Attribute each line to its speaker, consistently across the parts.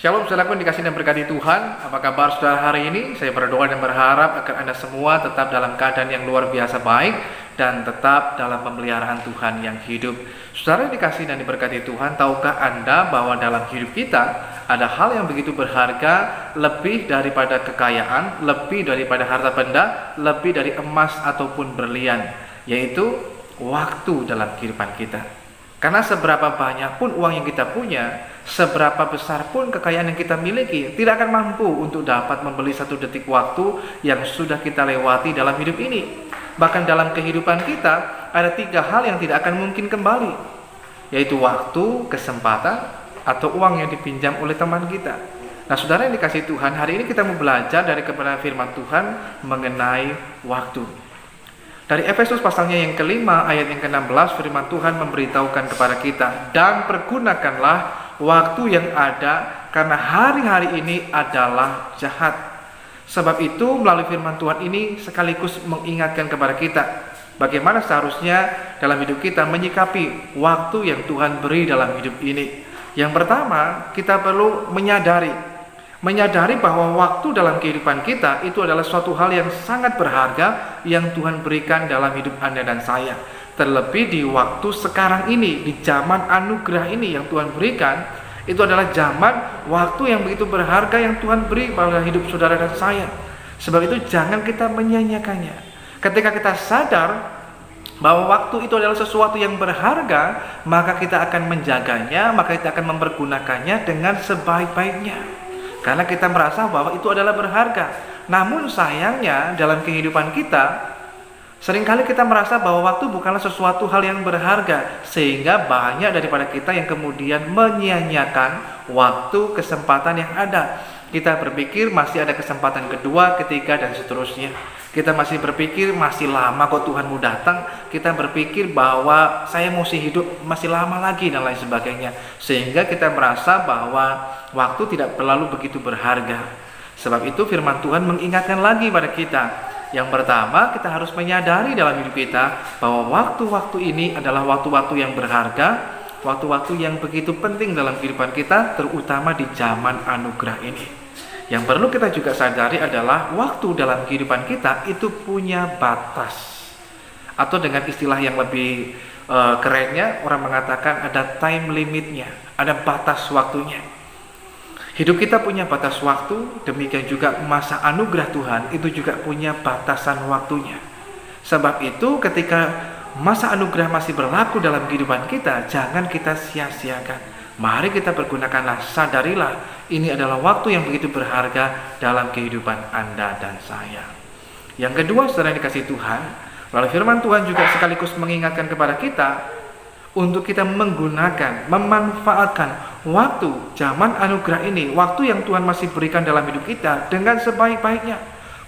Speaker 1: Shalom saudaraku yang dikasihi dan berkati Tuhan. Apa kabar saudara hari ini? Saya berdoa dan berharap agar Anda semua tetap dalam keadaan yang luar biasa baik dan tetap dalam pemeliharaan Tuhan yang hidup. Saudara yang dikasihi dan diberkati Tuhan, tahukah Anda bahwa dalam hidup kita ada hal yang begitu berharga, lebih daripada kekayaan, lebih daripada harta benda, lebih dari emas ataupun berlian, yaitu waktu dalam kehidupan kita. Karena seberapa banyak pun uang yang kita punya, seberapa besar pun kekayaan yang kita miliki, tidak akan mampu untuk dapat membeli satu detik waktu yang sudah kita lewati dalam hidup ini. Bahkan dalam kehidupan kita, ada 3 hal yang tidak akan mungkin kembali, yaitu waktu, kesempatan, atau uang yang dipinjam oleh teman kita. Nah saudara yang dikasihi Tuhan, hari ini kita mau belajar dari kebenaran firman Tuhan mengenai waktu. Dari Efesus pasalnya yang kelima ayat yang ke-16, firman Tuhan memberitahukan kepada kita, dan pergunakanlah waktu yang ada karena hari-hari ini adalah jahat. Sebab itu melalui firman Tuhan ini sekaligus mengingatkan kepada kita bagaimana seharusnya dalam hidup kita menyikapi waktu yang Tuhan beri dalam hidup ini. Yang pertama, kita perlu menyadari bahwa waktu dalam kehidupan kita itu adalah suatu hal yang sangat berharga yang Tuhan berikan dalam hidup Anda dan saya. Terlebih di waktu sekarang ini, di zaman anugerah ini yang Tuhan berikan, itu adalah zaman waktu yang begitu berharga yang Tuhan beri pada hidup saudara dan saya. Sebab itu jangan kita menyia-nyiakannya. Ketika kita sadar bahwa waktu itu adalah sesuatu yang berharga, maka kita akan menjaganya, maka kita akan mempergunakannya dengan sebaik-baiknya. Karena kita merasa bahwa itu adalah berharga. Namun sayangnya dalam kehidupan kita, seringkali kita merasa bahwa waktu bukanlah sesuatu hal yang berharga, sehingga banyak daripada kita yang kemudian menyia-nyiakan waktu, kesempatan yang ada. Kita berpikir masih ada kesempatan kedua, ketiga, dan seterusnya. Kita masih berpikir masih lama kok Tuhan mau datang. Kita berpikir bahwa saya mesti hidup masih lama lagi dan lain sebagainya. Sehingga kita merasa bahwa waktu tidak terlalu begitu berharga. Sebab itu firman Tuhan mengingatkan lagi pada kita. Yang pertama, kita harus menyadari dalam hidup kita bahwa waktu-waktu ini adalah waktu-waktu yang berharga, waktu-waktu yang begitu penting dalam kehidupan kita, terutama di zaman anugerah ini. Yang perlu kita juga sadari adalah waktu dalam kehidupan kita itu punya batas. Atau dengan istilah yang lebih kerennya, orang mengatakan ada time limitnya, ada batas waktunya. Hidup kita punya batas waktu, demikian juga masa anugerah Tuhan itu juga punya batasan waktunya. Sebab itu ketika masa anugerah masih berlaku dalam kehidupan kita, jangan kita sia-siakan. Mari kita pergunakanlah, sadarilah ini adalah waktu yang begitu berharga dalam kehidupan Anda dan saya. Yang kedua, saudara yang dikasihi Tuhan, lalu firman Tuhan juga sekaligus mengingatkan kepada kita untuk kita menggunakan, memanfaatkan waktu zaman anugerah ini, waktu yang Tuhan masih berikan dalam hidup kita dengan sebaik-baiknya.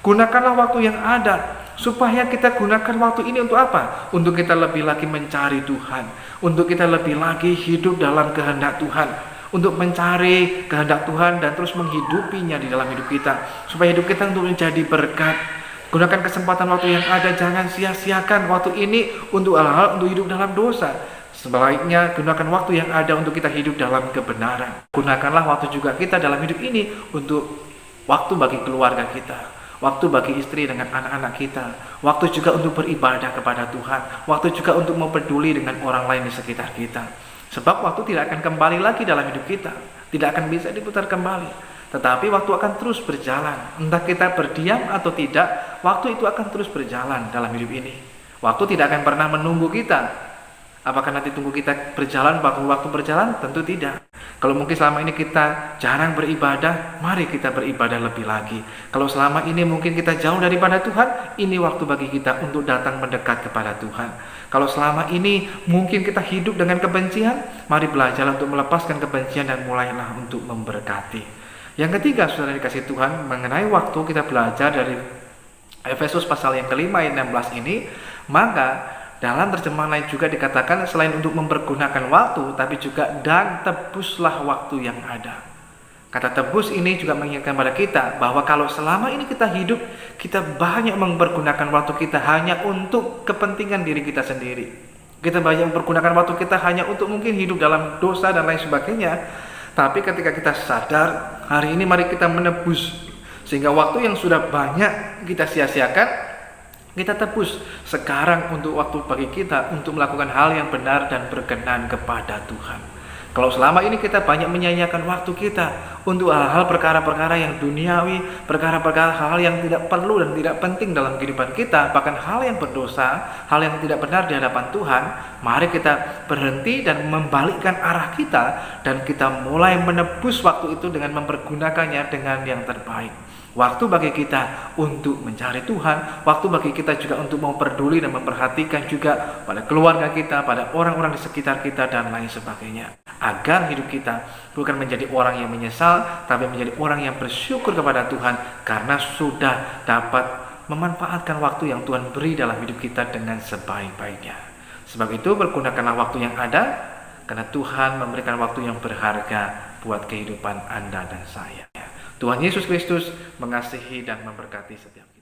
Speaker 1: Gunakanlah waktu yang ada, supaya kita gunakan waktu ini untuk apa? Untuk kita lebih lagi mencari Tuhan, untuk kita lebih lagi hidup dalam kehendak Tuhan, untuk mencari kehendak Tuhan dan terus menghidupinya di dalam hidup kita, supaya hidup kita untuk menjadi berkat. Gunakan kesempatan waktu yang ada, jangan sia-siakan waktu ini untuk hal-hal untuk hidup dalam dosa. Sebaliknya gunakan waktu yang ada untuk kita hidup dalam kebenaran. Gunakanlah waktu juga kita dalam hidup ini untuk waktu bagi keluarga kita, waktu bagi istri dengan anak-anak kita, waktu juga untuk beribadah kepada Tuhan, waktu juga untuk mempeduli dengan orang lain di sekitar kita. Sebab waktu tidak akan kembali lagi dalam hidup kita, tidak akan bisa diputar kembali. Tetapi waktu akan terus berjalan, entah kita berdiam atau tidak, waktu itu akan terus berjalan dalam hidup ini. Waktu tidak akan pernah menunggu kita. Apakah nanti tunggu kita berjalan, waktu berjalan? Tentu tidak. Kalau mungkin selama ini kita jarang beribadah, mari kita beribadah lebih lagi. Kalau selama ini mungkin kita jauh daripada Tuhan, ini waktu bagi kita untuk datang mendekat kepada Tuhan. Kalau selama ini mungkin kita hidup dengan kebencian, mari belajar untuk melepaskan kebencian dan mulailah untuk memberkati. Yang ketiga, saudara dikasihi Tuhan, mengenai waktu kita belajar dari Efesus pasal yang kelima ayat 16 ini, maka dalam terjemahan lain juga dikatakan selain untuk mempergunakan waktu, tapi juga dan tebuslah waktu yang ada. Kata tebus ini juga mengingatkan pada kita bahwa kalau selama ini kita hidup, kita banyak mempergunakan waktu kita hanya untuk kepentingan diri kita sendiri. Kita banyak mempergunakan waktu kita hanya untuk mungkin hidup dalam dosa dan lain sebagainya. Tapi ketika kita sadar, hari ini mari kita menebus. Sehingga waktu yang sudah banyak kita sia-siakan, kita tebus sekarang untuk waktu bagi kita untuk melakukan hal yang benar dan berkenan kepada Tuhan. Kalau selama ini kita banyak menyanyiakan waktu kita untuk hal-hal perkara-perkara yang duniawi, perkara-perkara hal yang tidak perlu dan tidak penting dalam kehidupan kita, bahkan hal yang berdosa, hal yang tidak benar di hadapan Tuhan, mari kita berhenti dan membalikkan arah kita dan kita mulai menebus waktu itu dengan mempergunakannya dengan yang terbaik. Waktu bagi kita untuk mencari Tuhan, waktu bagi kita juga untuk mau peduli dan memperhatikan juga pada keluarga kita, pada orang-orang di sekitar kita dan lain sebagainya. Agar hidup kita bukan menjadi orang yang menyesal, tapi menjadi orang yang bersyukur kepada Tuhan karena sudah dapat memanfaatkan waktu yang Tuhan beri dalam hidup kita dengan sebaik-baiknya. Sebab itu pergunakanlah waktu yang ada, karena Tuhan memberikan waktu yang berharga buat kehidupan Anda dan saya. Tuhan Yesus Kristus mengasihi dan memberkati setiap kita.